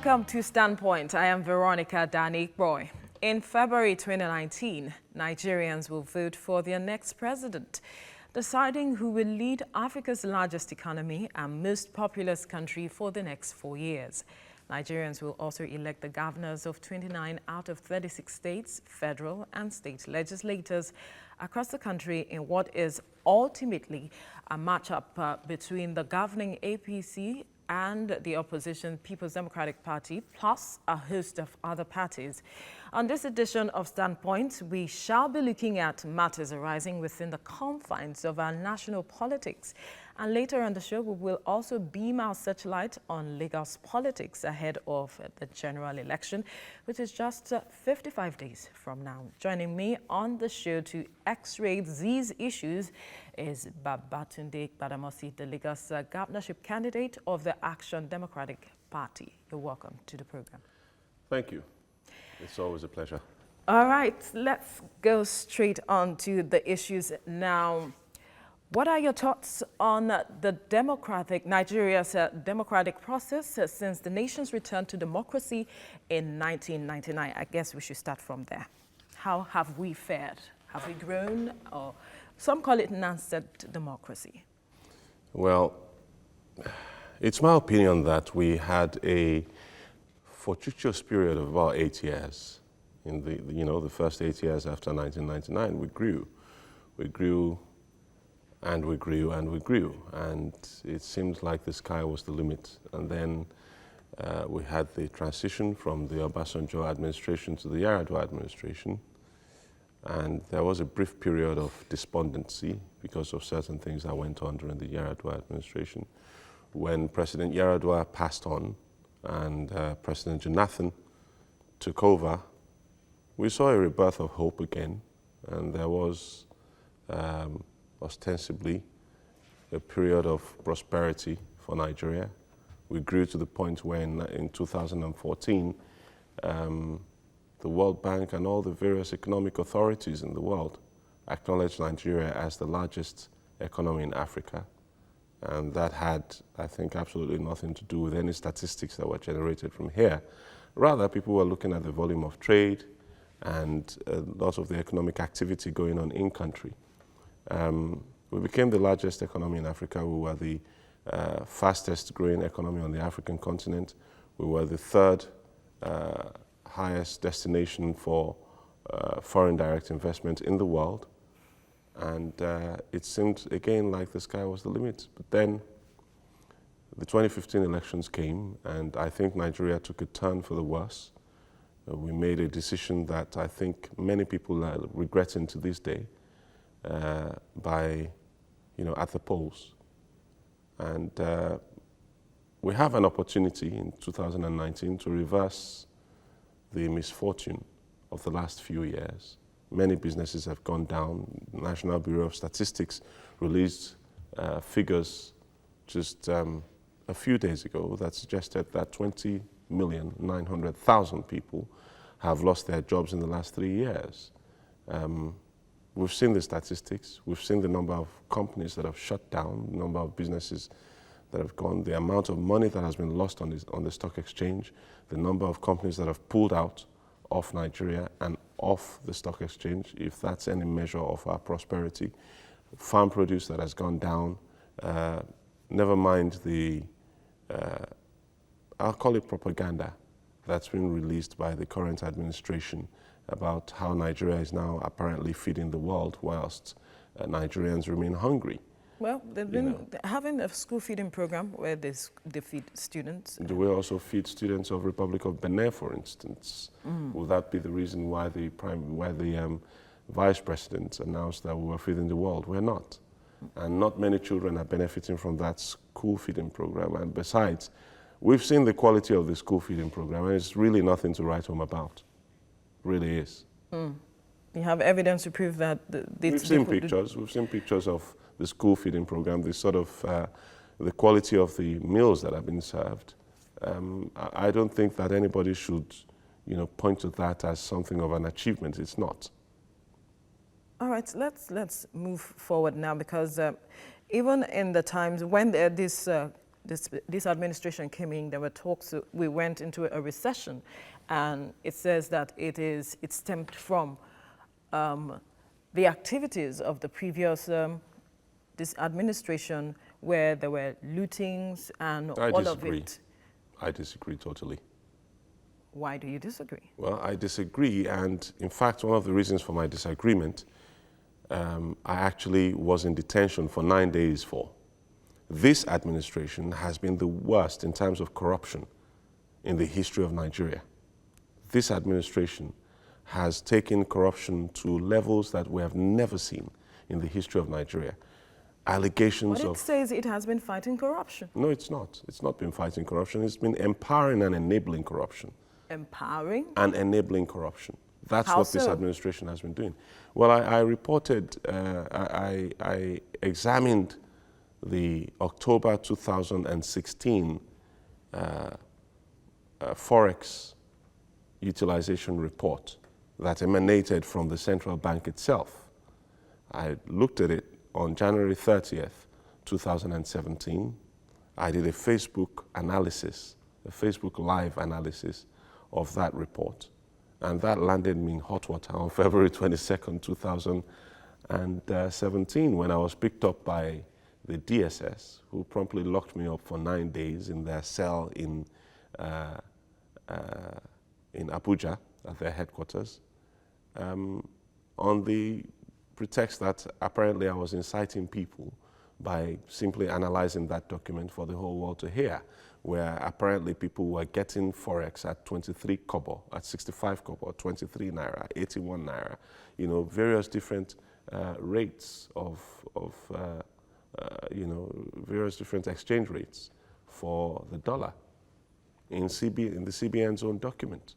Welcome to Standpoint. I am Veronica Danik-Roy. In February 2019, Nigerians will vote for their next president, deciding who will lead Africa's largest economy and most populous country for the next 4 years. Nigerians will also elect the governors of 29 out of 36 states, federal and state legislators across the country in what is ultimately a matchup between the governing APC and the opposition People's Democratic Party, plus a host of other parties. On this edition of Standpoint, we shall be looking at matters arising within the confines of our national politics. And later on the show, we will also beam our searchlight on Lagos politics ahead of the general election, which is just 55 days from now. Joining me on the show to x-ray these issues is Babatunde Gbadamosi, the Lagos governorship candidate of the Action Democratic Party. You're welcome to the program. Thank you. It's always a pleasure. All right, let's go straight on to the issues now. What are your thoughts on Nigeria's democratic process since the nation's return to democracy in 1999? I guess we should start from there. How have we fared? Have we grown? Or some call it nascent democracy. Well, it's my opinion that we had a fortuitous period of about 8 years. In the first 8 years after 1999, we grew. We grew and we grew and we grew, and it seemed like the sky was the limit. And then we had the transition from the Obasanjo administration to the Yar'Adua administration, and there was a brief period of despondency because of certain things that went on during the Yar'Adua administration. When President Yar'Adua passed on and President Jonathan took over, we saw a rebirth of hope again, and there was ostensibly a period of prosperity for Nigeria. We grew to the point where in 2014, the World Bank and all the various economic authorities in the world acknowledged Nigeria as the largest economy in Africa. And that had, I think, absolutely nothing to do with any statistics that were generated from here. Rather, people were looking at the volume of trade and lots of the economic activity going on in country. We became the largest economy in Africa. We were the fastest growing economy on the African continent. We were the third highest destination for foreign direct investment in the world. And it seemed again like the sky was the limit. But then the 2015 elections came, and I think Nigeria took a turn for the worse. We made a decision that I think many people are regretting to this day. At the polls. And we have an opportunity in 2019 to reverse the misfortune of the last few years. Many businesses have gone down. National Bureau of Statistics released figures just a few days ago that suggested that 20,900,000 people have lost their jobs in the last 3 years. We've seen the statistics, we've seen the number of companies that have shut down, the number of businesses that have gone, the amount of money that has been lost on the stock exchange, the number of companies that have pulled out of Nigeria and off the stock exchange, if that's any measure of our prosperity. Farm produce that has gone down, never mind the, I'll call it propaganda that's been released by the current administration about how Nigeria is now apparently feeding the world whilst Nigerians remain hungry. Well, they've been having a school feeding program where they feed students. Do we also feed students of Republic of Benin, for instance? Would that be the reason why the vice president announced that we were feeding the world? We're not. And not many children are benefiting from that school feeding program. And besides, we've seen the quality of the school feeding program, and it's really nothing to write home about. Really is. You have evidence to prove that? We've seen pictures. We've seen pictures of the school feeding program, the sort of the quality of the meals that have been served. I don't think that anybody should, point to that as something of an achievement. It's not. All right, let's move forward now, because even in the times when this this administration came in, there were talks, we went into a recession, and it says that it stemmed from the activities of the previous this administration, where there were lootings and all of it. I disagree totally. Why do you disagree? Well, I disagree, and in fact, one of the reasons for my disagreement, I actually was in detention for 9 days for. This administration has been the worst in terms of corruption in the history of Nigeria. This administration has taken corruption to levels that we have never seen in the history of Nigeria. Allegations But it says it has been fighting corruption. No, it's not. It's not been fighting corruption. It's been empowering and enabling corruption. Empowering? And enabling corruption. That's How what this so? administration has been doing. Well, I reported, I examined the October 2016 Forex utilization report that emanated from the central bank itself. I looked at it on January 30th, 2017. I did a Facebook analysis, a Facebook live analysis of that report. And that landed me in hot water on February 22nd, 2017, when I was picked up by the DSS, who promptly locked me up for 9 days in their cell in Abuja, at their headquarters, on the pretext that apparently I was inciting people by simply analyzing that document for the whole world to hear, where apparently people were getting Forex at 23 kobo, at 65 kobo, 23 naira, 81 naira, you know, various different rates of you know, various different exchange rates for the dollar in the CBN's own document.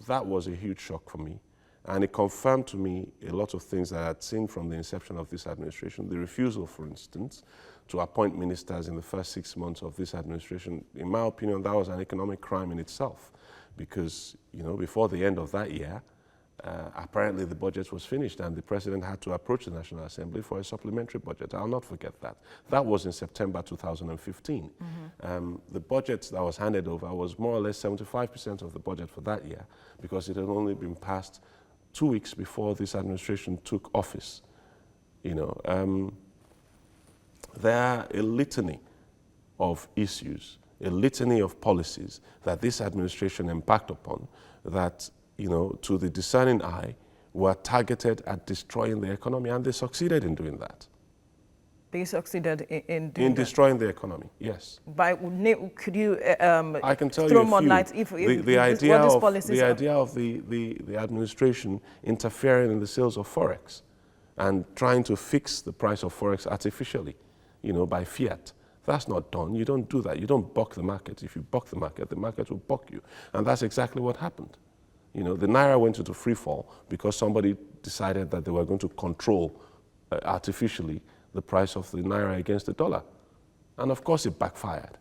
That was a huge shock for me. And it confirmed to me a lot of things that I had seen from the inception of this administration. The refusal, for instance, to appoint ministers in the first 6 months of this administration. In my opinion, that was an economic crime in itself, because, you know, before the end of that year, apparently the budget was finished and the president had to approach the National Assembly for a supplementary budget. I'll not forget that. That was in September 2015. The budget that was handed over was more or less 75% of the budget for that year, because it had only been passed 2 weeks before this administration took office. You know, there are a litany of issues, a litany of policies that this administration embarked upon that, you know, to the discerning eye, were targeted at destroying the economy, and they succeeded in doing that. They succeeded in doing destroying the economy, yes. Could you I can tell throw you more light the idea of the administration interfering in the sales of Forex and trying to fix the price of Forex artificially, you know, by fiat. That's not done. You don't do that. You don't buck the market. If you buck the market will buck you. And that's exactly what happened. You know, the Naira went into free fall because somebody decided that they were going to control artificially the price of the Naira against the dollar. And of course it backfired.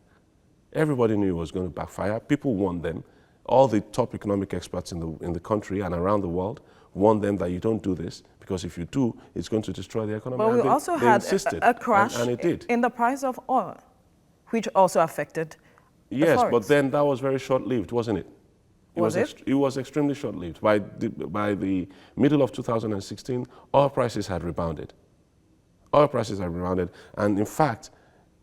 Everybody knew it was going to backfire. People warned them. All the top economic experts in the country and around the world warned them that you don't do this, because if you do, it's going to destroy the economy. But we also had a crash and it did. in the price of oil, which also affected the Forex. But then that was very short-lived, wasn't it? It was extremely short-lived. By the middle of 2016, oil prices had rebounded. Oil prices have rebounded, and in fact,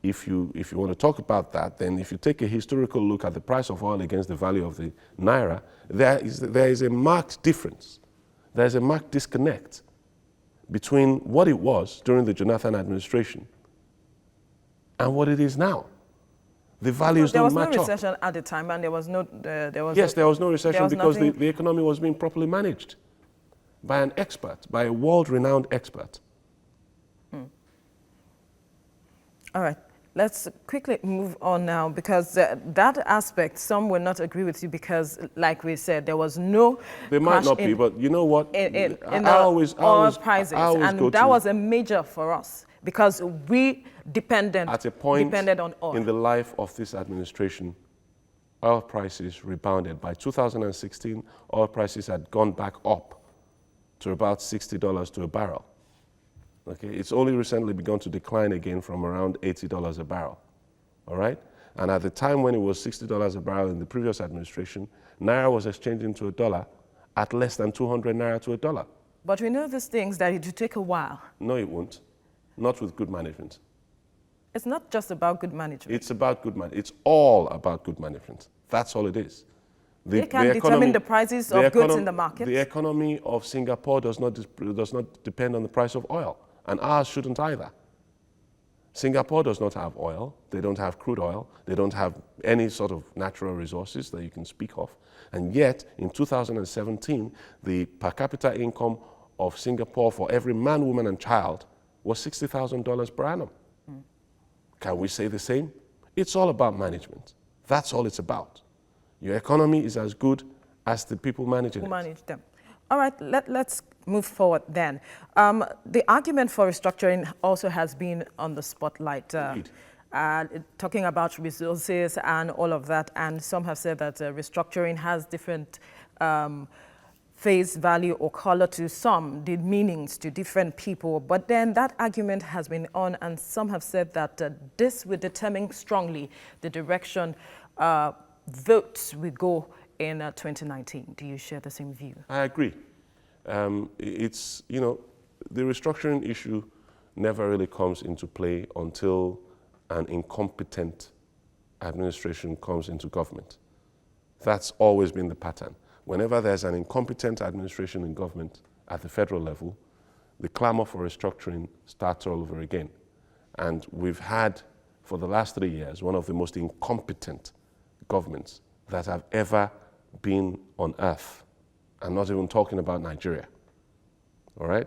if you want to talk about that, then if you take a historical look at the price of oil against the value of the Naira, there is a marked difference. There is a marked disconnect between what it was during the Jonathan administration and what it is now. The values don't match up. There was no recession at the time, and there was no there was no recession because the economy was being properly managed by an expert, by a world-renowned expert. All right, let's quickly move on now, because that aspect, some will not agree with you, because, like we said, there was no. They might not be, but you know what? In oil prices, and that was a major for us, because we depended on oil. In the life of this administration, oil prices rebounded. By 2016, oil prices had gone back up to about $60 to a barrel. Okay, it's only recently begun to decline again from around $80 a barrel. all right? And at the time when it was $60 a barrel in the previous administration, Naira was exchanging to a dollar at less than 200 Naira to a dollar. But we know these things that it will take a while. No, it won't. Not with good management. It's not just about good management. It's about good management. It's all about good management. That's all it is. They can determine the prices of goods in the market. The economy of Singapore does not depend on the price of oil, and ours shouldn't either. Singapore does not have oil. They don't have crude oil. They don't have any sort of natural resources that you can speak of. And yet, in 2017, the per capita income of Singapore for every man, woman, and child was $60,000 per annum. Can we say the same? It's all about management. That's all it's about. Your economy is as good as the people managing it. Who manage them. All right, let's move forward then. The argument for restructuring also has been on the spotlight, talking about resources and all of that, and some have said that restructuring has different face value or color to some, the meanings to different people. But then that argument has been on, and some have said that this will determine strongly the direction votes will go in 2019. Do you share the same view? I agree. It's, you know, the restructuring issue never really comes into play until an incompetent administration comes into government. That's always been the pattern. Whenever there's an incompetent administration in government at the federal level, the clamor for restructuring starts all over again. And we've had, for the last 3 years, one of the most incompetent governments that have ever been on earth. I'm not even talking about Nigeria, all right?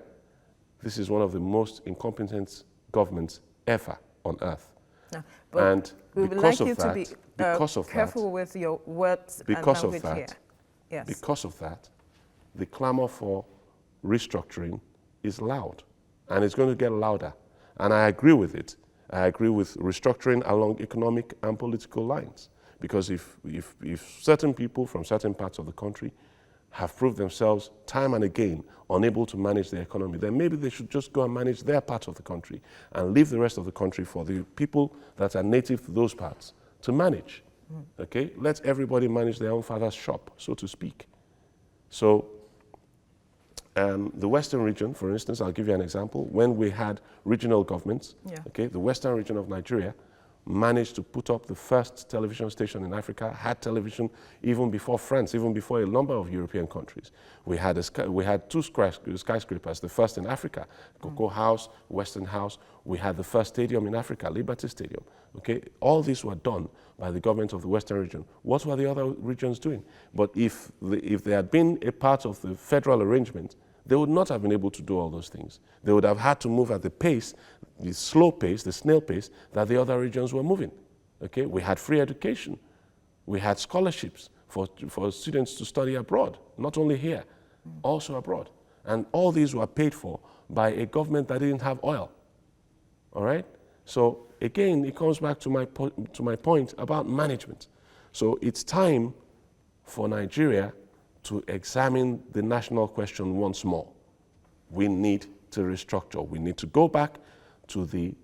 This is one of the most incompetent governments ever on earth. No, but and we would like you to be careful with your words and language here. Yes. Because of that, the clamor for restructuring is loud, and it's going to get louder. And I agree with it. I agree with restructuring along economic and political lines. Because if certain people from certain parts of the country have proved themselves time and again unable to manage the economy, then maybe they should just go and manage their part of the country and leave the rest of the country for the people that are native to those parts to manage. Okay? Let everybody manage their own father's shop, so to speak. So the Western region, for instance, I'll give you an example. When we had regional governments, okay, the Western region of Nigeria managed to put up the first television station in Africa, had television even before France, even before a number of European countries. We had two skyscrapers, the first in Africa, Cocoa House, Western House. We had the first stadium in Africa, Liberty Stadium. Okay, all these were done by the government of the Western region. What were the other regions doing? But if they had been a part of the federal arrangement, they would not have been able to do all those things. They would have had to move at the pace, the slow pace, the snail pace that the other regions were moving. Okay? We had free education. We had scholarships for students to study abroad, not only here, also abroad. And all these were paid for by a government that didn't have oil. All right? So again, it comes back to my point about management. So it's time for Nigeria to examine the national question once more. We need to restructure. We need to go back to the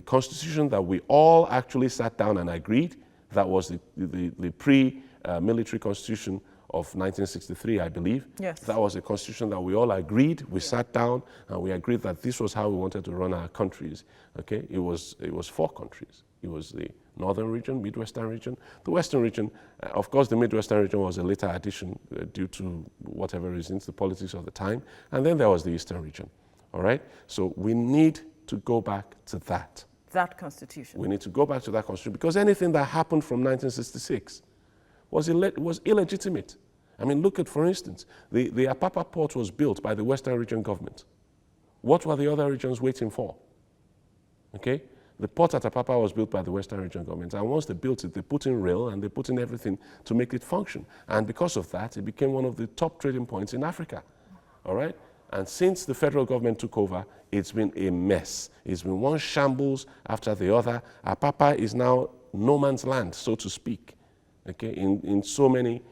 constitution that we all actually sat down and agreed. That was the pre-military constitution of 1963, I believe. Yes. That was a constitution that we all agreed. We sat down and we agreed that this was how we wanted to run our countries. Okay, it was 4 countries. It was the northern region, Midwestern region, the Western region. Of course, the Midwestern region was a later addition due to whatever reasons, the politics of the time. And then there was the Eastern region. All right? So we need to go back to that. That constitution. We need to go back to that constitution because anything that happened from 1966 was illegitimate. I mean, look at, for instance, the Apapa port was built by the Western region government. What were the other regions waiting for? Okay? The port at Apapa was built by the Western region government, and once they built it, they put in rail and they put in everything to make it function. And because of that, it became one of the top trading points in Africa. All right? And since the federal government took over, it's been a mess. It's been one shambles after the other. Apapa is now no man's land, so to speak. Okay, in so many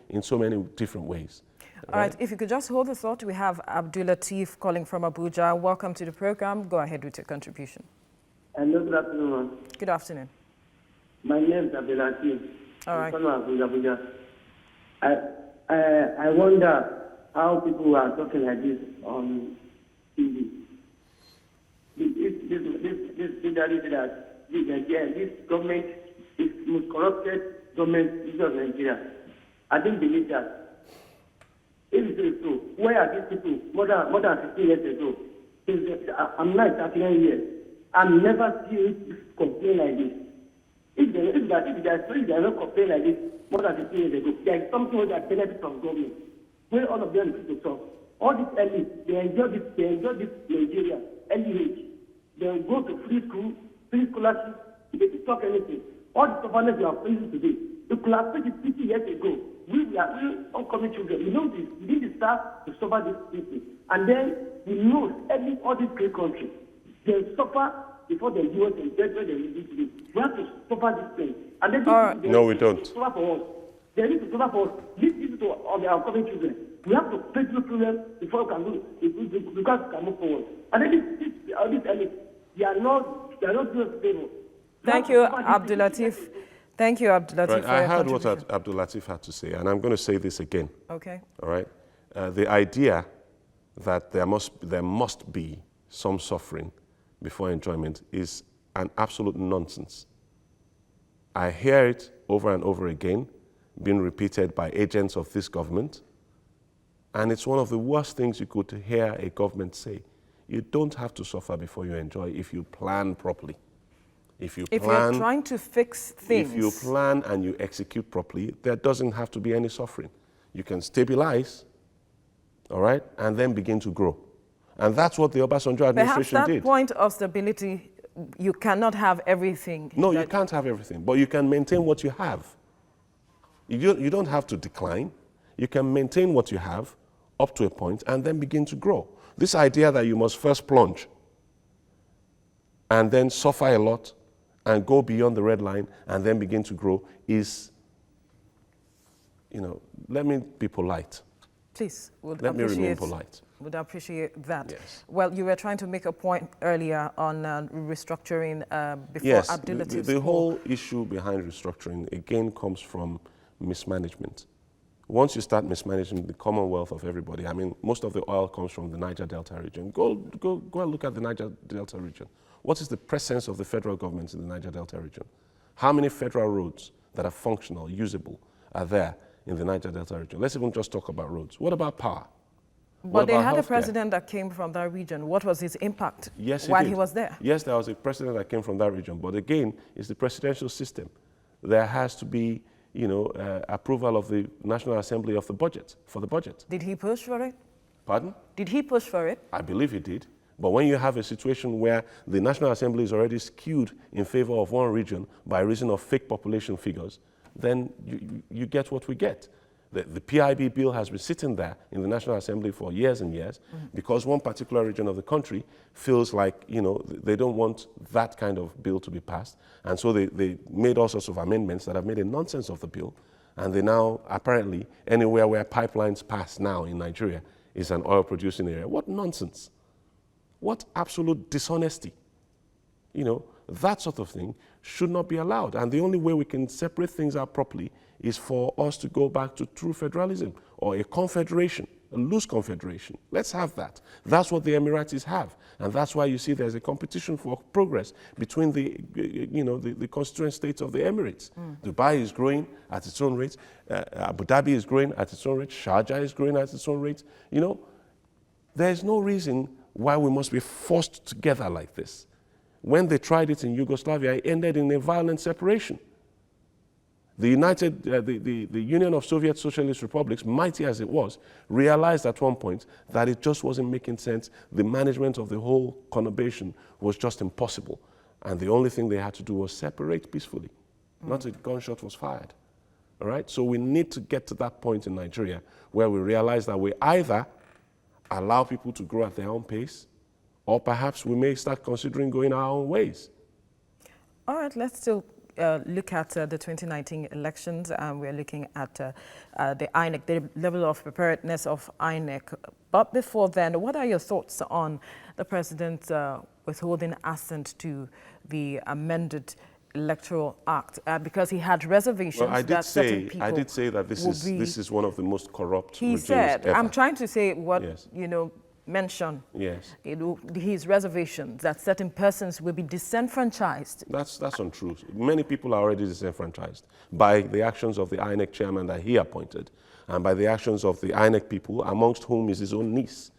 different ways. All right, if you could just hold the thought, we have Abdul Latif calling from Abuja. Welcome to the program. Go ahead with your contribution. Hello, good afternoon. Good afternoon. My name is Abdelatif. All right. Abuja. I wonder how people are talking like this on TV. This government is the most corrupted government in Nigeria. I didn't believe that. If it is so, where are these people more than 15 years ago? I'm not 39 years. I've never seen complain like this. If they are not complaining like this more than 15 years ago, there is something that benefits from government. Where all of them need to talk. All these elites, they enjoy this Nigeria, LEH. They go to free school, free scholarship, they can talk anything. All the surveillance we are facing today, the could faced it 50 years ago. We upcoming children, we know this. We need to start to suffer this people. And then we know all these great countries, they suffer before they do it and that's where they will do. We have to suffer this thing. And then no, we don't. Suffer for us. They need to suffer for us. These people to our upcoming children. We have to face the problem before we can do it, because we can move forward. And then this elite, they are not doing stable. Thank you, Abdulatif. Thank you, Abdulatif. Right, I heard what Abdulatif had to say, and I'm going to say this again. Okay. All right. The idea that there must be some suffering before enjoyment is an absolute nonsense. I hear it over and over again, being repeated by agents of this government, and it's one of the worst things you could hear a government say. You don't have to suffer before you enjoy if you plan properly. If you're trying to fix things. If you plan and you execute properly, there doesn't have to be any suffering. You can stabilize, all right, and then begin to grow. And that's what the Obasanjo administration did. Perhaps that point of stability, you cannot have everything. No, you can't have everything, but you can maintain what you have. You don't have to decline. You can maintain what you have up to a point and then begin to grow. This idea that you must first plunge and then suffer a lot and go beyond the red line and then begin to grow is, let me be polite. Please, let me remain polite. Would appreciate that. Yes. Well, you were trying to make a point earlier on restructuring before yes, Abdulatif. The whole issue behind restructuring, again, comes from mismanagement. Once you start mismanaging the commonwealth of everybody, I mean, most of the oil comes from the Niger Delta region. Go and look at the Niger Delta region. What is the presence of the federal government in the Niger Delta region? How many federal roads that are functional, usable, are there in the Niger Delta region? Let's even just talk about roads. What about power? But they had a president that came from that region. What was his impact while he was there? Yes, there was a president that came from that region. But again, it's the presidential system. There has to be, approval of the National Assembly of the budget, for the budget. Did he push for it? Pardon? Did he push for it? I believe he did. But when you have a situation where the National Assembly is already skewed in favor of one region by reason of fake population figures, then you get what we get. The PIB bill has been sitting there in the National Assembly for years and years because one particular region of the country feels like, they don't want that kind of bill to be passed. And so they made all sorts of amendments that have made a nonsense of the bill. And they now, apparently, anywhere where pipelines pass now in Nigeria is an oil-producing area. What nonsense. What absolute dishonesty. That sort of thing should not be allowed. And the only way we can separate things out properly is for us to go back to true federalism or a confederation, a loose confederation. Let's have that. That's what the Emiratis have. And that's why you see there's a competition for progress between the constituent states of the Emirates. Dubai is growing at its own rate. Abu Dhabi is growing at its own rate. Sharjah is growing at its own rate. There's no reason why we must be forced together like this. When they tried it in Yugoslavia, it ended in a violent separation. The Union of Soviet Socialist Republics, mighty as it was, realized at one point that it just wasn't making sense. The management of the whole conurbation was just impossible. And the only thing they had to do was separate peacefully. Not a gunshot was fired. All right? So we need to get to that point in Nigeria where we realize that we either allow people to grow at their own pace, or perhaps we may start considering going our own ways. All right, let's still look at the 2019 elections. We're looking at the INEC, the level of preparedness of INEC. But before then, what are your thoughts on the president withholding assent to the amended Electoral Act because he had reservations Well, I that certain people I did say that this is one of the most corrupt he regimes said, ever. I'm trying to say what, Yes. mention. Yes. His reservations that certain persons will be disenfranchised. That's untrue. Many people are already disenfranchised by the actions of the INEC chairman that he appointed and by the actions of the INEC people, amongst whom is his own niece,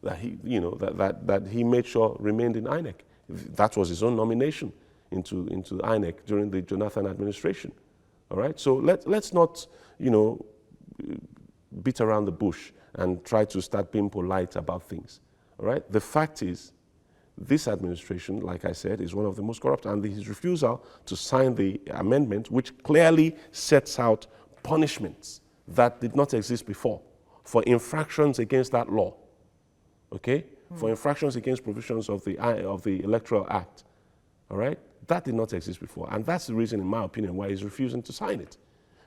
that he, that he made sure remained in INEC. That was his own nomination into INEC during the Jonathan administration. All right? So let's not, beat around the bush and try to start being polite about things. All right? The fact is, this administration, like I said, is one of the most corrupt, and his refusal to sign the amendment, which clearly sets out punishments that did not exist before for infractions against that law, okay? For infractions against provisions of the Electoral Act, all right? That did not exist before, and that's the reason, in my opinion, why he's refusing to sign it,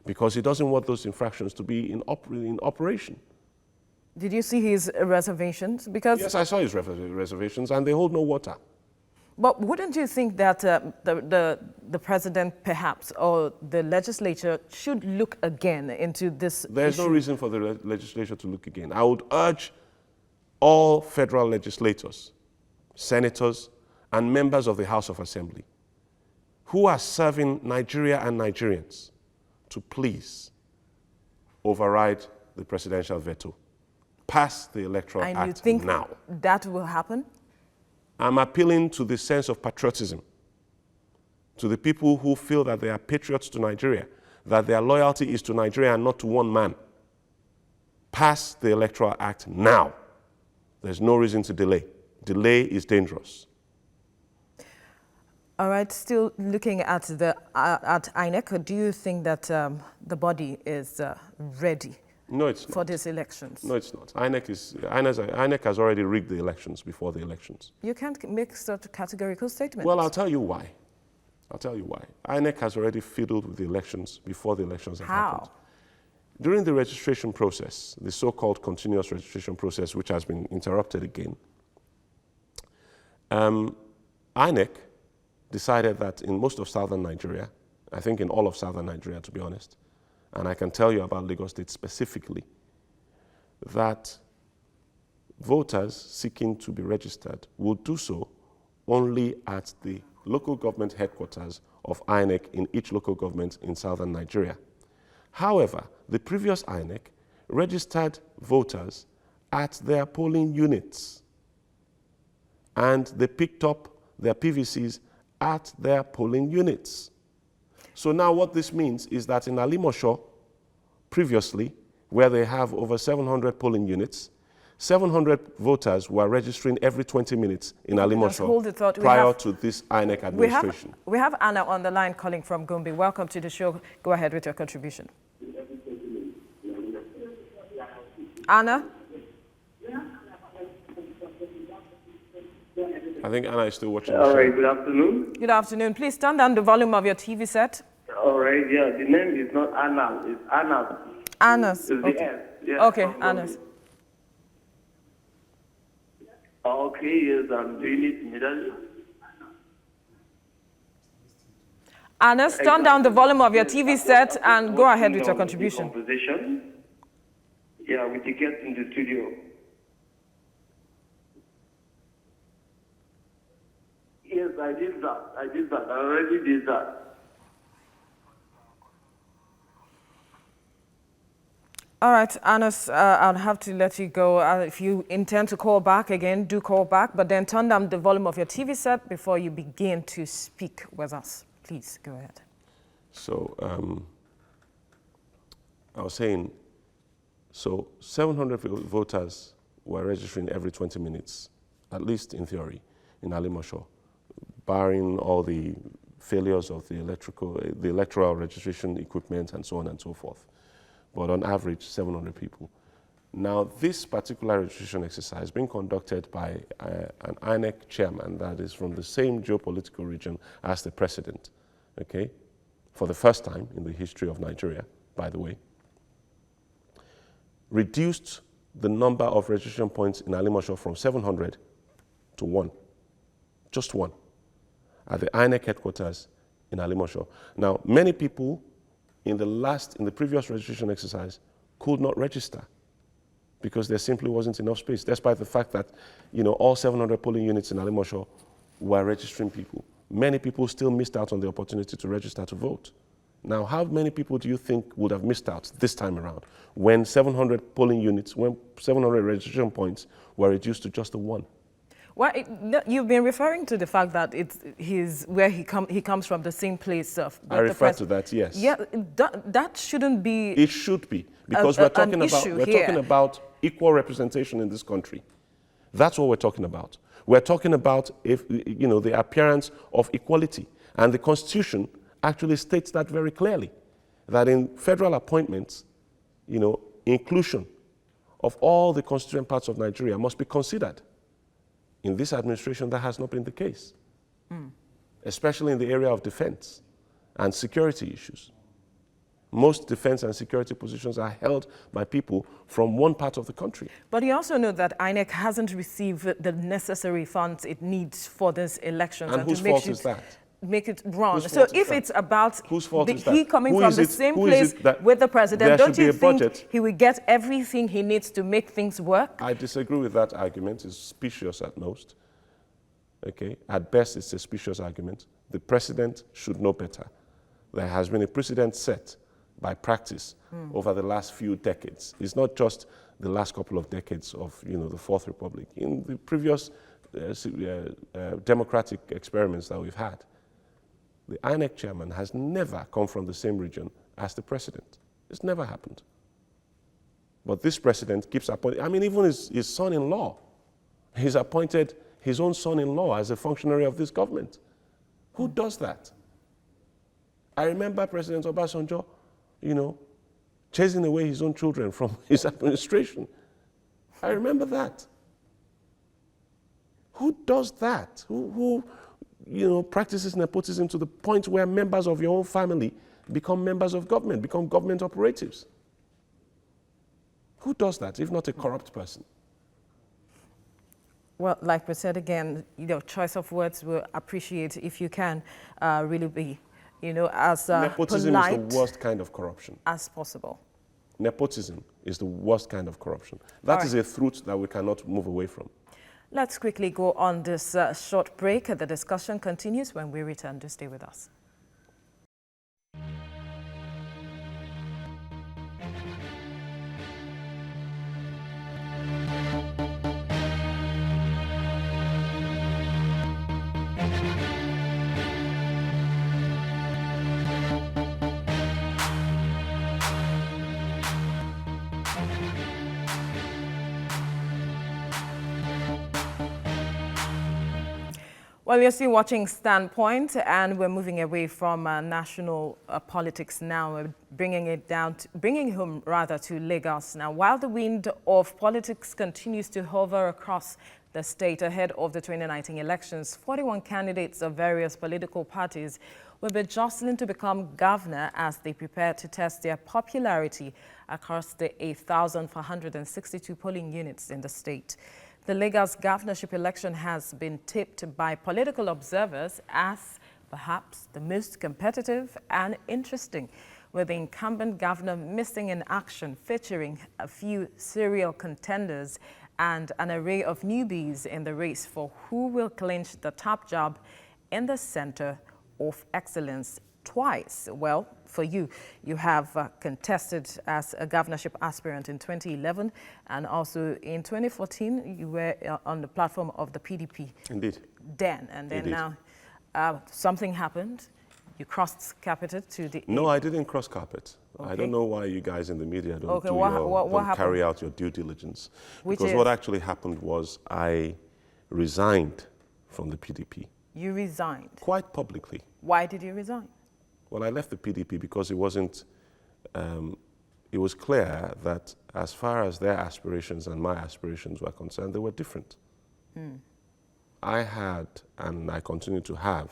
because he doesn't want those infractions to be in operation. Did you see his reservations? Because Yes, I saw his reservations, and they hold no water. But wouldn't you think that the president, perhaps, or the legislature should look again into this There's issue? no reason for the legislature to look again. I would urge all federal legislators, senators, and members of the House of Assembly who are serving Nigeria and Nigerians to please override the presidential veto. Pass the Electoral And Act you think now. that will happen? I'm appealing to the sense of patriotism, to the people who feel that they are patriots to Nigeria, that their loyalty is to Nigeria and not to one man. Pass the Electoral Act now. There's no reason to delay. Delay is dangerous. All right, still looking at at INEC, do you think that the body is ready No, it's for not. these elections? No, it's not. INEC has already rigged the elections before the elections. You can't make such categorical statements. Well, I'll tell you why. I'll tell you why. INEC has already fiddled with the elections before the elections have happened. During the registration process, the so-called continuous registration process, which has been interrupted again, INEC decided that in most of southern Nigeria, I think in all of southern Nigeria, to be honest, and I can tell you about Lagos State specifically, that voters seeking to be registered will do so only at the local government headquarters of INEC in each local government in southern Nigeria. However, the previous INEC registered voters at their polling units, and they picked up their PVCs at their polling units. So now what this means is that in Alimosho, previously, where they have over 700 polling units, 700 voters were registering every 20 minutes in Alimosho prior to this INEC administration. We have Anna on the line calling from Gombe. Welcome to the show. Go ahead with your contribution. Anna? I think Anna is still watching. All right, good afternoon. Good afternoon. Please turn down the volume of your TV set. All right, yeah, the name is not Anna, it's Anna. Anna's. It's Okay. the S. Yeah, Okay, Anna's. Okay, yes, I'm doing it immediately. Anna's, turn down the volume of your TV set and go ahead with your contribution. Conversation. Yeah, with the guest in the studio. Yes, I did that. I already did that. All right, Anas, I'll have to let you go. If you intend to call back again, do call back, but then turn down the volume of your TV set before you begin to speak with us. Please, go ahead. So, I was saying, 700 voters were registering every 20 minutes, at least in theory, in Alimosho, barring all the failures of the electoral registration equipment and so on and so forth. But on average, 700 people. Now, this particular registration exercise being conducted by an INEC chairman that is from the same geopolitical region as the president, okay, for the first time in the history of Nigeria, by the way, reduced the number of registration points in Alimosho from 700 to 1, just 1, at the INEC headquarters in Alimosho. Now, many people in the previous registration exercise could not register because there simply wasn't enough space, despite the fact that, all 700 polling units in Alimosho were registering people. Many people still missed out on the opportunity to register to vote. Now, how many people do you think would have missed out this time around when 700 polling units, when 700 registration points were reduced to just the one? Well, you've been referring to the fact that he comes from the same place of. I refer to that, yes. Yeah, that shouldn't be. It should be, because we're talking about equal representation in this country. That's what we're talking about. We're talking about the appearance of equality, and the Constitution actually states that very clearly, that in federal appointments, inclusion of all the constituent parts of Nigeria must be considered. In this administration, that has not been the case, especially in the area of defense and security issues. Most defense and security positions are held by people from one part of the country. But you also know that INEC hasn't received the necessary funds it needs for this election. And whose fault is that? Make it wrong. So if it's about he coming from the same place with the president, don't you think he will get everything he needs to make things work? I disagree with that argument. It's specious at most. Okay, at best it's a specious argument. The president should know better. There has been a precedent set by practice over the last few decades. It's not just the last couple of decades of the Fourth Republic. In the previous democratic experiments that we've had, the INEC chairman has never come from the same region as the president. It's never happened. But this president keeps appointing, even his son-in-law, he's appointed his own son-in-law as a functionary of this government. Who does that? I remember President Obasanjo, chasing away his own children from his administration. I remember that. Who does that? Who practices nepotism to the point where members of your own family become members of government, become government operatives? Who does that, if not a corrupt person? Well, like we said again, choice of words we'll appreciate if you can really be, as nepotism polite is the worst kind of corruption as possible. Nepotism is the worst kind of corruption. That is a truth that we cannot move away from. Let's quickly go on this short break. The discussion continues when we return. Do stay with us. Well, you're still watching Standpoint, and we're moving away from national politics now. We're bringing home to Lagos now. While the wind of politics continues to hover across the state ahead of the 2019 elections, 41 candidates of various political parties will be jostling to become governor as they prepare to test their popularity across the 8,462 polling units in the state. The Lagos governorship election has been tipped by political observers as perhaps the most competitive and interesting, with the incumbent governor missing in action, featuring a few serial contenders and an array of newbies in the race for who will clinch the top job in the Center of Excellence twice. Well, for you have contested as a governorship aspirant in 2011, and also in 2014 you were on the platform of the PDP. Indeed. Then, and then Indeed. Now something happened. You crossed carpet to the... No, I didn't cross carpet. Okay. I don't know why you guys in the media don't, what carry out your due diligence. Which because is? What actually happened was I resigned from the PDP. You resigned? Quite publicly. Why did you resign? Well, I left the PDP because it wasn't, it was clear that as far as their aspirations and my aspirations were concerned, they were different. I had, and I continue to have,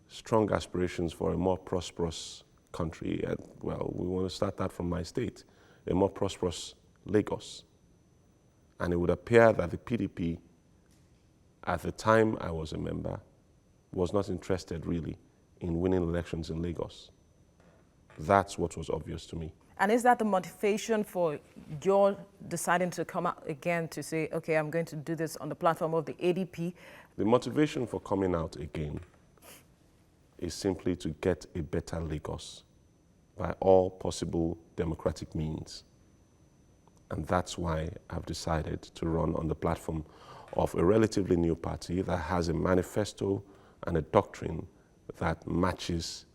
strong aspirations for a more prosperous country. And, well, we want to start that from my state, a more prosperous Lagos. And it would appear that the PDP, at the time I was a member, was not interested really in winning elections in Lagos. That's what was obvious to me. And is that the motivation for your deciding to come out again to say, okay, I'm going to do this on the platform of the ADP? The motivation for coming out again is simply to get a better Lagos by all possible democratic means. And that's why I've decided to run on the platform of a relatively new party that has a manifesto and a doctrine that matches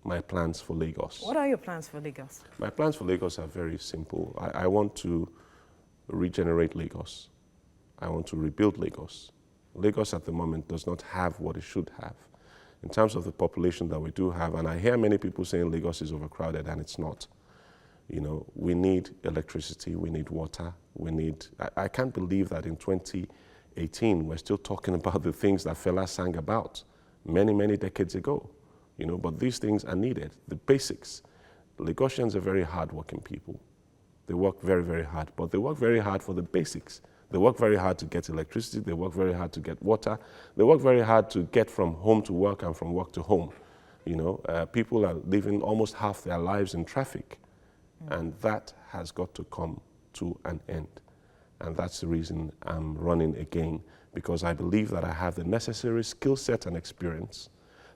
my plans for Lagos. What are your plans for Lagos? My plans for Lagos are very simple. I want to regenerate Lagos. I want to rebuild Lagos. Lagos at the moment does not have what it should have in terms of the population that we do have. And I hear many people saying Lagos is overcrowded, and it's not. You know, we need electricity, we need water, we need... I can't believe that in 2018 we're still talking about the things that Fela sang about many, many decades ago. You know, but these things are needed, the basics. Lagosians are very hard-working people. They work very, very hard, but they work very hard for the basics. They work very hard to get electricity, they work very hard to get water, they work very hard to get from home to work and from work to home. You know, people are living almost half their lives in traffic, and that has got to come to an end. And that's the reason I'm running again, because I believe that I have the necessary skill set and experience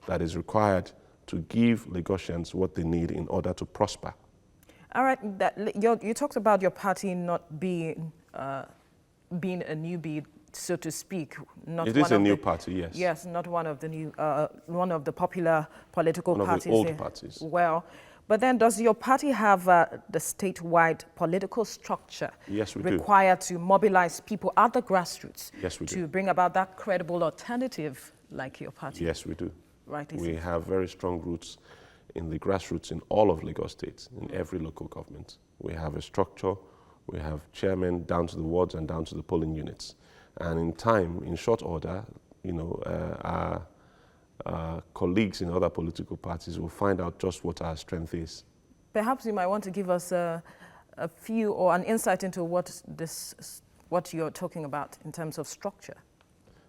that is required to give Lagosians what they need in order to prosper. All right, you talked about your party not being a newbie, so to speak. It is a new party, yes. Yes, not one of the new, one of the popular political parties. One of the old parties. Well, but then does your party have the statewide political structure yes, we required to mobilize people at the grassroots yes, we to bring about that credible alternative like your party? Yes, we do. Right. We have very strong roots in the grassroots in all of Lagos State, in every local government. We have a structure, we have chairmen down to the wards and down to the polling units. And in time, in short order, you know, our colleagues in other political parties will find out just what our strength is. Perhaps you might want to give us a few or an insight into what you're talking about in terms of structure.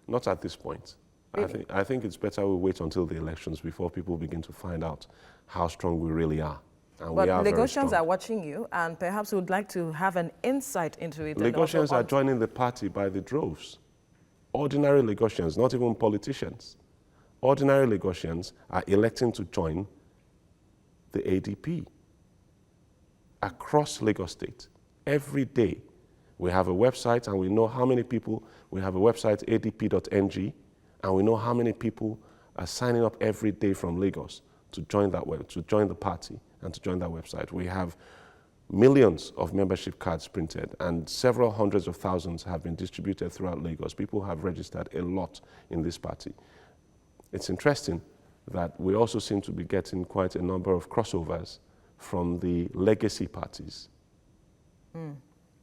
Not at this point. Really? I think it's better we wait until the elections before people begin to find out how strong we really are. And but we are Lagosians are watching you, and perhaps would like to have an insight into it. Lagosians are joining the party by the droves. Ordinary Lagosians, not even politicians. Ordinary Lagosians are electing to join the ADP across Lagos State. Every day we have a website, and we know how many people. We have a website, adp.ng, and we know how many people are signing up every day from Lagos to join to join the party and to join that website. We have millions of membership cards printed, and several hundreds of thousands have been distributed throughout Lagos. People have registered a lot in this party. It's interesting that we also seem to be getting quite a number of crossovers from the legacy parties.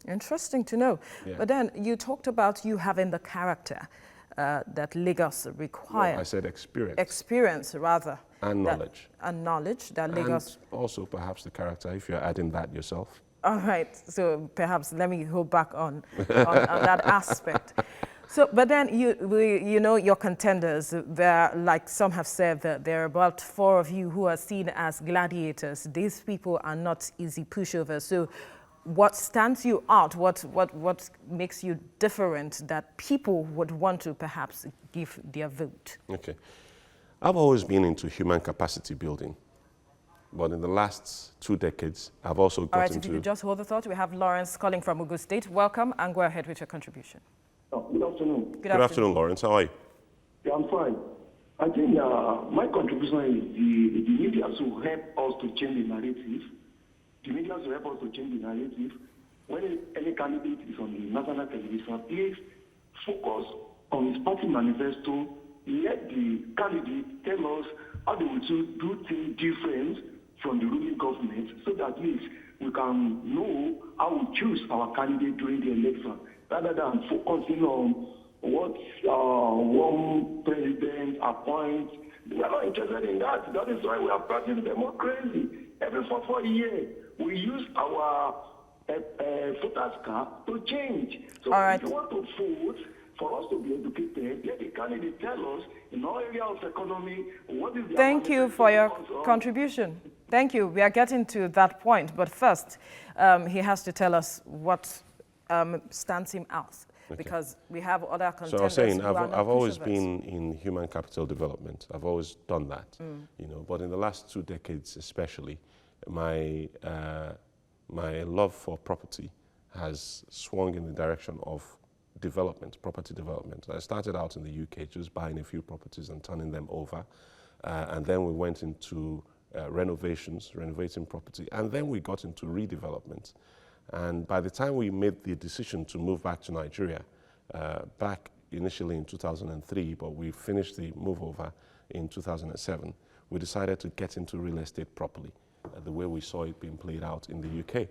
Interesting to know. Yeah. But then you talked about you having the character that Lagos requires. Well, I said experience. Experience, rather. And knowledge. And knowledge that Lagos... And also perhaps the character, if you're adding that yourself. All right, so perhaps let me go back on that aspect. So, but then you know your contenders. There, like some have said, that there are about 4 of you who are seen as gladiators. These people are not easy pushovers. So, what stands you out? What makes you different that people would want to perhaps give their vote? Okay, I've always been into human capacity building. But in the last 2 decades, I've also gotten to... All right, if you could just hold the thought. We have Lawrence calling from Ogun State. Welcome, and go ahead with your contribution. Good afternoon. Good afternoon, Lawrence. How are you? Yeah, I'm fine. I think my contribution is the media should help us to change the narrative. The media should help us to change the narrative. When any candidate is on the national television, please focus on his party manifesto. Let the candidate tell us how they will do things different from the ruling government, so that at least we can know how we choose our candidate during the election, rather than focusing on what one president appoints. We are not interested in that. That is why we are practicing democracy. Every 4 years, we use our voters card to change. So if you want to vote, for us to be educated, let the candidate tell us in all areas of economy what is the Thank you for your contribution. Thank you. We are getting to that point, but first, he has to tell us what stands him out, because we have other contenders. So I was saying, who are not I've always pushovers. been in human capital development. I've always done that, you know. But in the last 2 decades, especially, my love for property has swung in the direction of development, property development. I started out in the UK just buying a few properties and turning them over, and then we went into renovating property, and then we got into redevelopment. And by the time we made the decision to move back to Nigeria, back initially in 2003, but we finished the move over in 2007, we decided to get into real estate properly, the way we saw it being played out in the UK.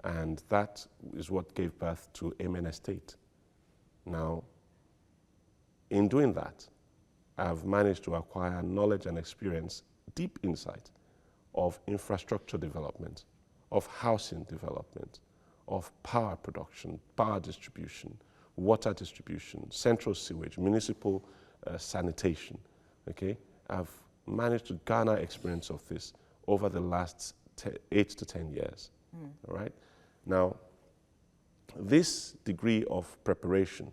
And that is what gave birth to Amen Estate. Now, in doing that, I've managed to acquire knowledge and experience, deep insight of infrastructure development, of housing development, of power production, power distribution, water distribution, central sewage, municipal sanitation, okay? I've managed to garner experience of this over the last 8 to 10 years, all right? Now, this degree of preparation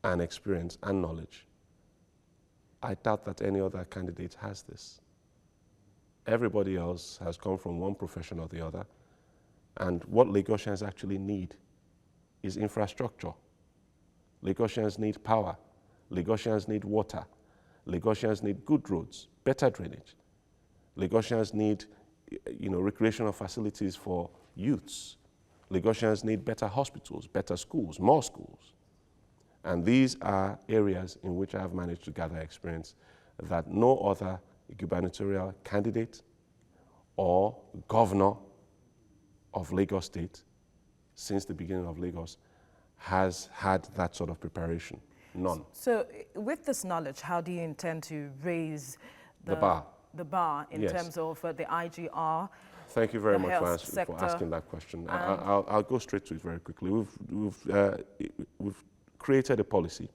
and experience and knowledge, I doubt that any other candidate has this. Everybody else has come from one profession or the other, and what Lagosians actually need is infrastructure. Lagosians need power. Lagosians need water. Lagosians need good roads, better drainage. Lagosians need, you know, recreational facilities for youths. Lagosians need better hospitals, better schools, more schools. And these are areas in which I have managed to gather experience that no other gubernatorial candidate or governor of Lagos State since the beginning of Lagos has had that sort of preparation. None. So with this knowledge, how do you intend to raise The bar. The bar in Yes. terms of the IGR? Thank you very the much health for sector, asking that question. I'll go straight to it very quickly. We've created a policy.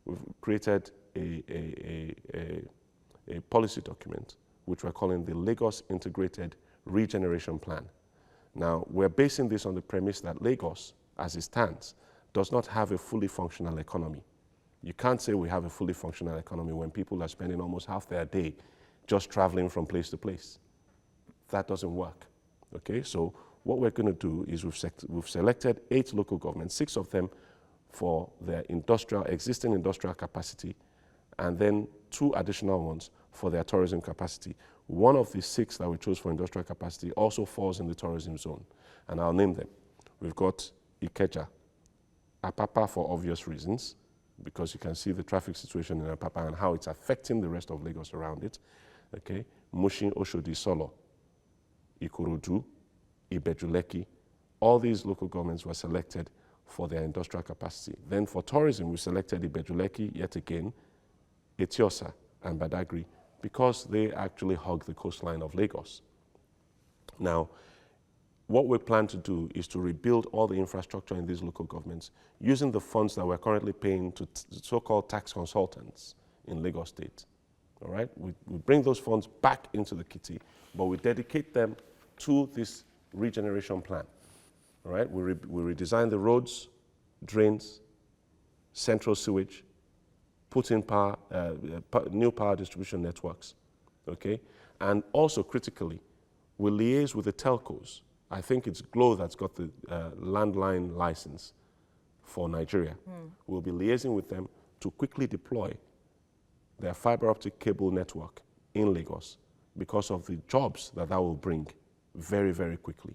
We've created a policy document, which we're calling the Lagos Integrated Regeneration Plan. Now, we're basing this on the premise that Lagos, as it stands, does not have a fully functional economy. You can't say we have a fully functional economy when people are spending almost half their day just traveling from place to place. That doesn't work, okay? So what we're gonna do is we've selected 8 local governments, 6 of them for their existing industrial capacity, and then 2 additional ones for their tourism capacity. One of the 6 that we chose for industrial capacity also falls in the tourism zone, and I'll name them. We've got Ikeja, Apapa for obvious reasons, because you can see the traffic situation in Apapa and how it's affecting the rest of Lagos around it, okay? Mushin, Oshodi, Solo, Ikorodu, Ibejuleki, all these local governments were selected for their industrial capacity. Then for tourism, we selected Ibejuleki yet again, Etiosa and Badagry, because they actually hug the coastline of Lagos. Now, what we plan to do is to rebuild all the infrastructure in these local governments using the funds that we're currently paying to so-called tax consultants in Lagos State. All right? We bring those funds back into the kitty, but we dedicate them to this regeneration plan. All right? We redesign the roads, drains, central sewage, put in new power distribution networks, okay? And also critically, we liaise with the telcos. I think it's Glo that's got the landline license for Nigeria. We'll be liaising with them to quickly deploy their fiber optic cable network in Lagos because of the jobs that will bring very, very quickly.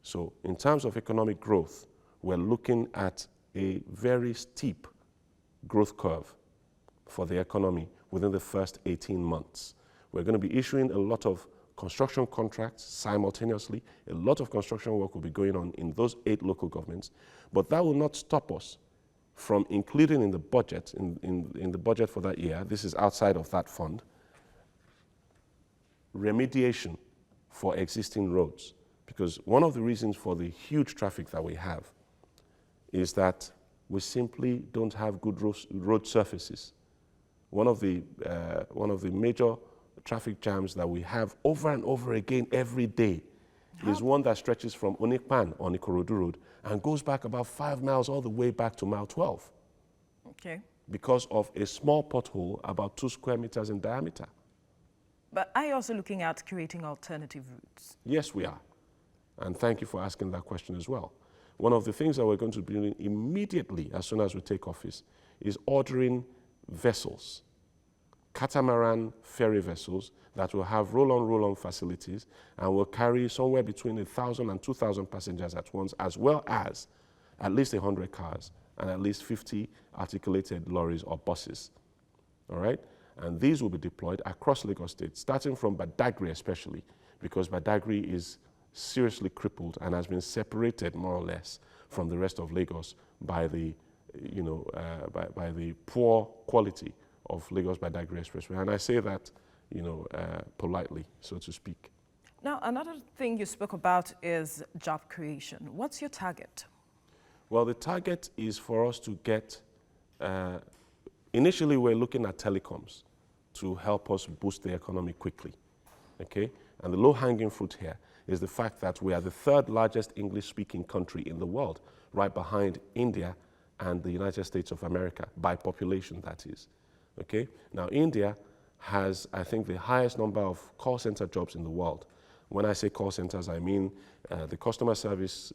So in terms of economic growth, we're looking at a very steep growth curve for the economy within the first 18 months. We're going to be issuing a lot of construction contracts simultaneously. A lot of construction work will be going on in those 8 local governments, but that will not stop us from including in the budget, in the budget for that year, this is outside of that fund, remediation for existing roads. Because one of the reasons for the huge traffic that we have is that we simply don't have good road surfaces. One of the major traffic jams that we have over and over again every day is one that stretches from Onikpan on Ikorodu Road and goes back about 5 miles all the way back to mile 12. Okay. Because of a small pothole about 2 square meters in diameter. But are you also looking at creating alternative routes? Yes, we are. And thank you for asking that question as well. One of the things that we're going to be doing immediately as soon as we take office is ordering vessels, catamaran ferry vessels that will have roll-on facilities and will carry somewhere between 1,000 and 2,000 passengers at once, as well as at least 100 cars and at least 50 articulated lorries or buses. All right? And these will be deployed across Lagos State, starting from Badagry especially, because Badagry is seriously crippled and has been separated more or less from the rest of Lagos by the, by the poor quality of Lagos Badagry Expressway. And I say that, politely, so to speak. Now, another thing you spoke about is job creation. What's your target? Well, the target is for us to get, initially we're looking at telecoms to help us boost the economy quickly, okay? And the low-hanging fruit here is the fact that we are the 3rd largest English-speaking country in the world, right behind India and the United States of America, by population, that is, okay? Now, India has, I think, the highest number of call center jobs in the world. When I say call centers, I mean the customer service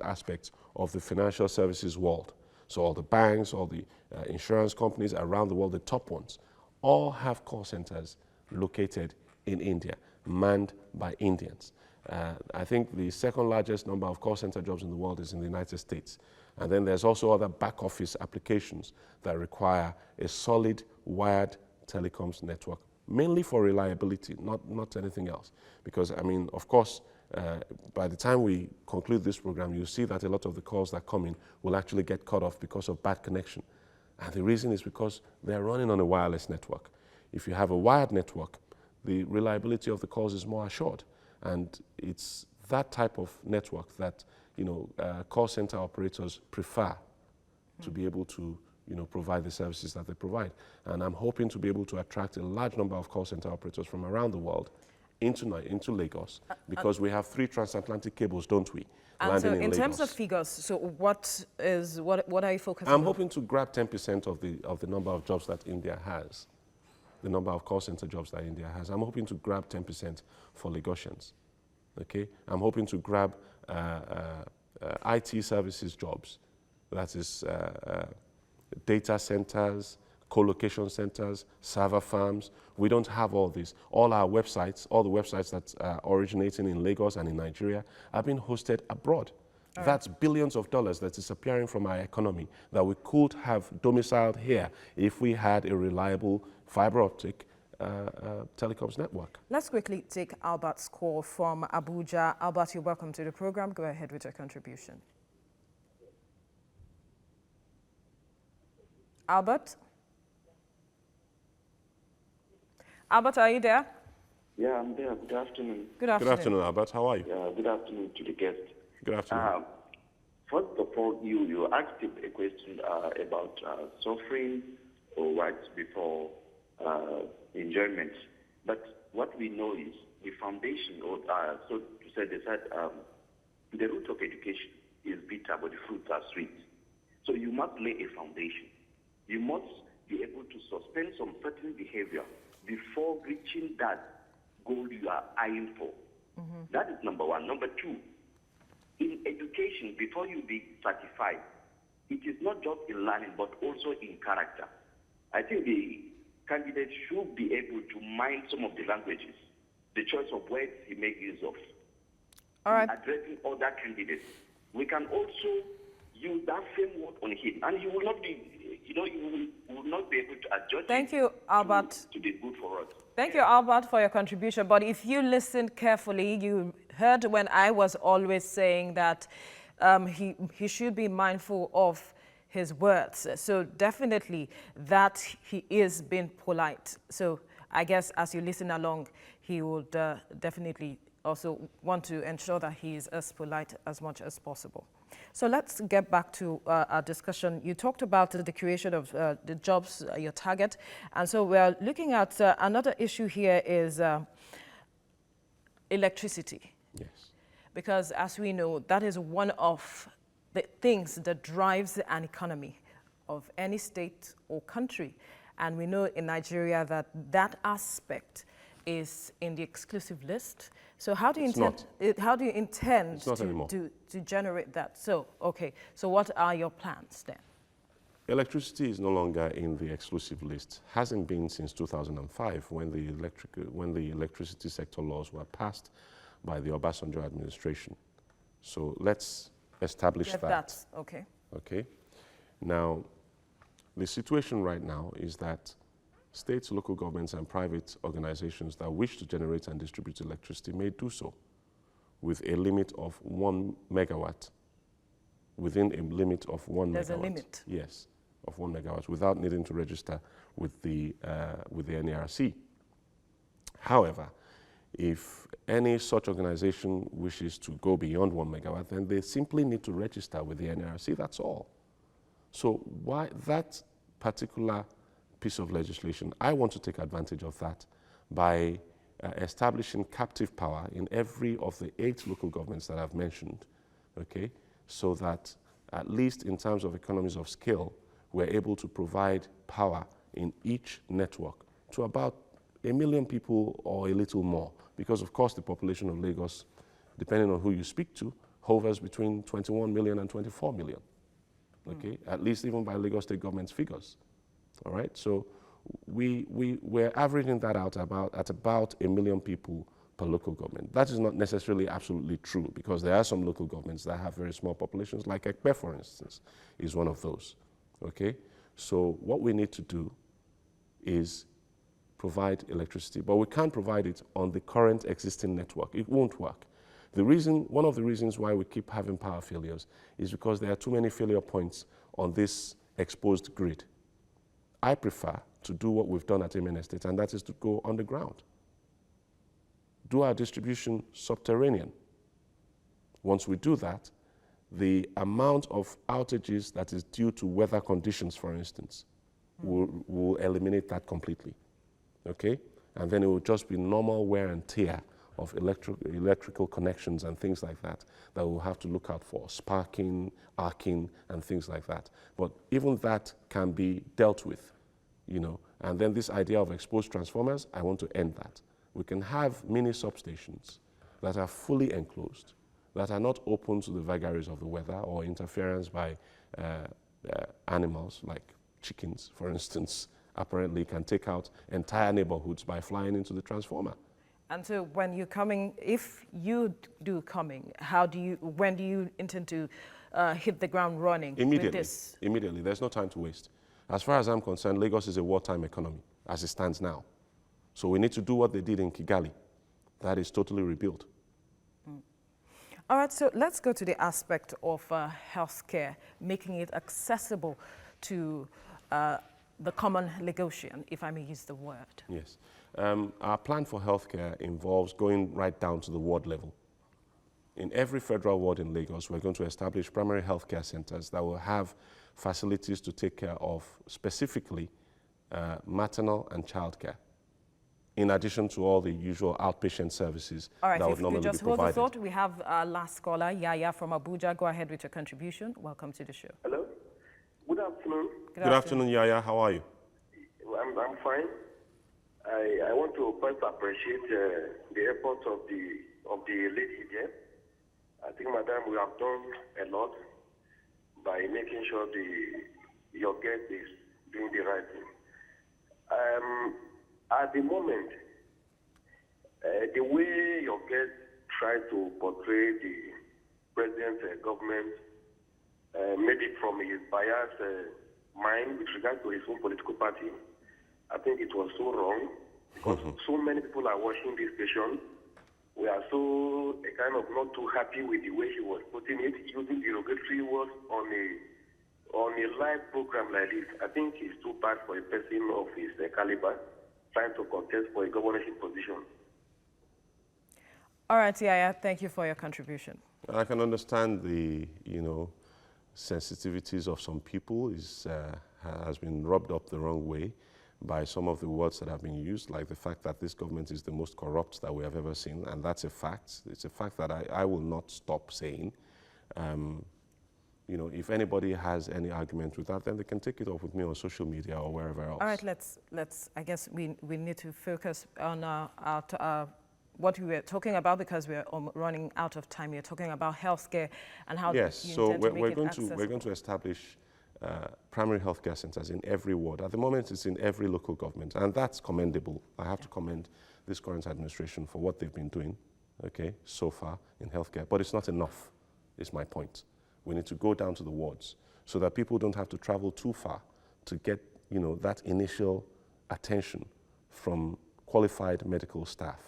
aspects of the financial services world. So all the banks, all the insurance companies around the world, the top ones, all have call centers located in India, manned by Indians. I think the 2nd largest number of call center jobs in the world is in the United States. And then there's also other back office applications that require a solid wired telecoms network, mainly for reliability, not anything else. Because, I mean, of course, by the time we conclude this program, you'll see that a lot of the calls that come in will actually get cut off because of bad connection. And the reason is because they're running on a wireless network. If you have a wired network, the reliability of the calls is more assured. And it's that type of network that, call center operators prefer to be able to, provide the services that they provide. And I'm hoping to be able to attract a large number of call center operators from around the world into Lagos, because we have 3 transatlantic cables, don't we? And so in Lagos. terms of figures, so what are you focusing I'm on? hoping to grab 10% of the number of jobs that India has, the number of call center jobs that India has. I'm hoping to grab 10% for Lagosians, okay? I'm hoping to grab IT services jobs, that is data centers, co-location centers, server farms. We don't have all this. All our websites, all the websites that are originating in Lagos and in Nigeria are being hosted abroad. That's billions of dollars that is disappearing from our economy that we could have domiciled here if we had a reliable fiber optic telecoms network. Let's quickly take Albert's call from Abuja. Albert, you're welcome to the program. Go ahead with your contribution. Albert? Albert, are you there? Yeah, I'm there. Good afternoon. Good afternoon. Good afternoon, Albert. How are you? Good afternoon to the guest. Good afternoon. First of all, you asked a question about suffering or rights before enjoyment. But what we know is the foundation, or so to say, they said the root of education is bitter, but the fruits are sweet. So you must lay a foundation. You must be able to suspend some certain behavior before reaching that goal you are eyeing for. That is number one. Number two, in education, before you be certified, it is not just in learning, but also in character. I think the candidate should be able to mind some of the languages, the choice of words he makes use of. All right. Addressing other candidates. We can also use that same word on him, and he will not be, you will not be able to adjust. Thank you, Albert. To be good for us. Thank you, Albert, for your contribution. But if you listened carefully, you heard when I was always saying that he should be mindful of his words. So definitely that he is being polite. So I guess as you listen along, he would definitely also want to ensure that he is as polite as much as possible. So let's get back to our discussion. You talked about the creation of the jobs, your target. And so we're looking at another issue here is electricity. Yes. Because as we know, that is one of the things that drives an economy of any state or country. And we know in Nigeria that that aspect is in the exclusive list. So how do you intend to generate that? So, okay, so what are your plans then? Electricity is no longer in the exclusive list. Hasn't been since 2005 when the electricity sector laws were passed by the Obasanjo administration. So let's establish that. Okay. Okay. Now, the situation right now is that states, local governments, and private organizations that wish to generate and distribute electricity may do so with a limit of 1 megawatt, within a limit of 1 megawatt. There's a limit? Yes, of 1 megawatt, without needing to register with the NERC. However, if any such organization wishes to go beyond 1 megawatt, then they simply need to register with the NERC, that's all. So why that particular piece of legislation, I want to take advantage of that by establishing captive power in every of the 8 local governments that I've mentioned, okay, so that at least in terms of economies of scale, we're able to provide power in each network to about 1 million people or a little more, because of course the population of Lagos, depending on who you speak to, hovers between 21 million and 24 million, okay, at least even by Lagos state government's figures. All right, so we're averaging that out at about 1 million people per local government. That is not necessarily absolutely true, because there are some local governments that have very small populations, like Ekpe, for instance, is one of those. Okay, so what we need to do is provide electricity, but we can't provide it on the current existing network. It won't work. One of the reasons why we keep having power failures is because there are too many failure points on this exposed grid. I prefer to do what we've done at Amen Estate, and that is to go underground. Do our distribution subterranean. Once we do that, the amount of outages that is due to weather conditions, for instance, will eliminate that completely, okay? And then it will just be normal wear and tear of electrical connections and things like that we'll have to look out for, sparking, arcing, and things like that. But even that can be dealt with, you know. And then this idea of exposed transformers, I want to end that. We can have mini substations that are fully enclosed, that are not open to the vagaries of the weather or interference by animals like chickens, for instance, apparently can take out entire neighborhoods by flying into the transformer. And so when you're coming, if you do coming, when do you intend to hit the ground running with this? Immediately. There's no time to waste. As far as I'm concerned, Lagos is a wartime economy as it stands now. So we need to do what they did in Kigali. That is totally rebuilt. All right, so let's go to the aspect of healthcare, making it accessible to the common Lagosian, if I may use the word. Yes. Our plan for healthcare involves going right down to the ward level. In every federal ward in Lagos, we're going to establish primary healthcare centers that will have facilities to take care of specifically maternal and childcare, in addition to all the usual outpatient services that would normally be provided. All right, if you just hold the thought, we have our last caller, Yaya from Abuja. Go ahead with your contribution. Welcome to the show. Hello. Good afternoon. Good afternoon, Yaya. How are you? I'm fine. I want to first appreciate the efforts of the lady here. I think, Madam, we have done a lot by making sure your guest is doing the right thing. At the moment, the way your guest tried to portray the president's government, maybe from his biased mind with regard to his own political party, I think it was so wrong, because so many people are watching this station. We are so kind of not too happy with the way he was putting it, using derogatory words on a live program like this. I think it's too bad for a person of his caliber trying to contest for a governorship position. All right, Yaya, thank you for your contribution. I can understand the, sensitivities of some people has been rubbed up the wrong way by some of the words that have been used, like the fact that this government is the most corrupt that we have ever seen, and that's a fact. It's a fact that I will not stop saying. If anybody has any argument with that, then they can take it up with me on social media or wherever else. All right, let's. I guess we need to focus on what we were talking about, because we're running out of time. You're talking about healthcare and how yes. you So intend to make it accessible. we're going to establish primary healthcare centers in every ward. At the moment, it's in every local government, and that's commendable. I have to commend this current administration for what they've been doing, so far in healthcare. But it's not enough, is my point. We need to go down to the wards so that people don't have to travel too far to get, that initial attention from qualified medical staff.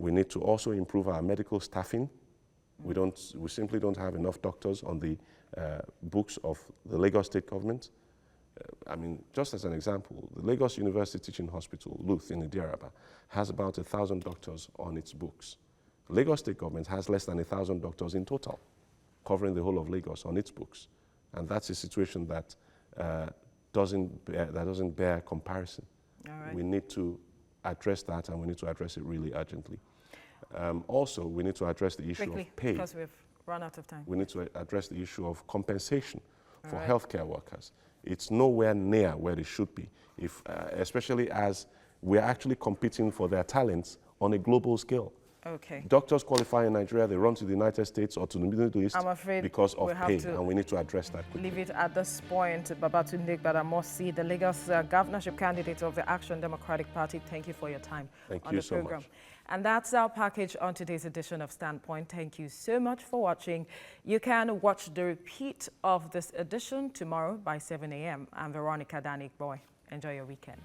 We need to also improve our medical staffing. We simply don't have enough doctors on the books of the Lagos State government. Just as an example, the Lagos University Teaching Hospital, LUTH in Idiaraba, has about 1,000 doctors on its books. The Lagos State government has less than 1,000 doctors in total, covering the whole of Lagos on its books. And that's a situation that doesn't bear comparison. All right. We need to address that, and we need to address it really urgently. Also, we need to address the issue Quickly, of pay. because we've run out of time. We need to address the issue of compensation for right. healthcare workers. It's nowhere near where it should be, especially as we're actually competing for their talents on a global scale. Okay. Doctors qualify in Nigeria, they run to the United States or to the Middle East I'm afraid because of we have pay, to and we need to address that quickly. leave it at this point. Babatunde Gbadamosi, the Lagos governorship candidate of the Action Democratic Party, thank you for your time on the program. Much. And that's our package on today's edition of Standpoint. Thank you so much for watching. You can watch the repeat of this edition tomorrow by 7 a.m. I'm Veronica Danik Boy. Enjoy your weekend.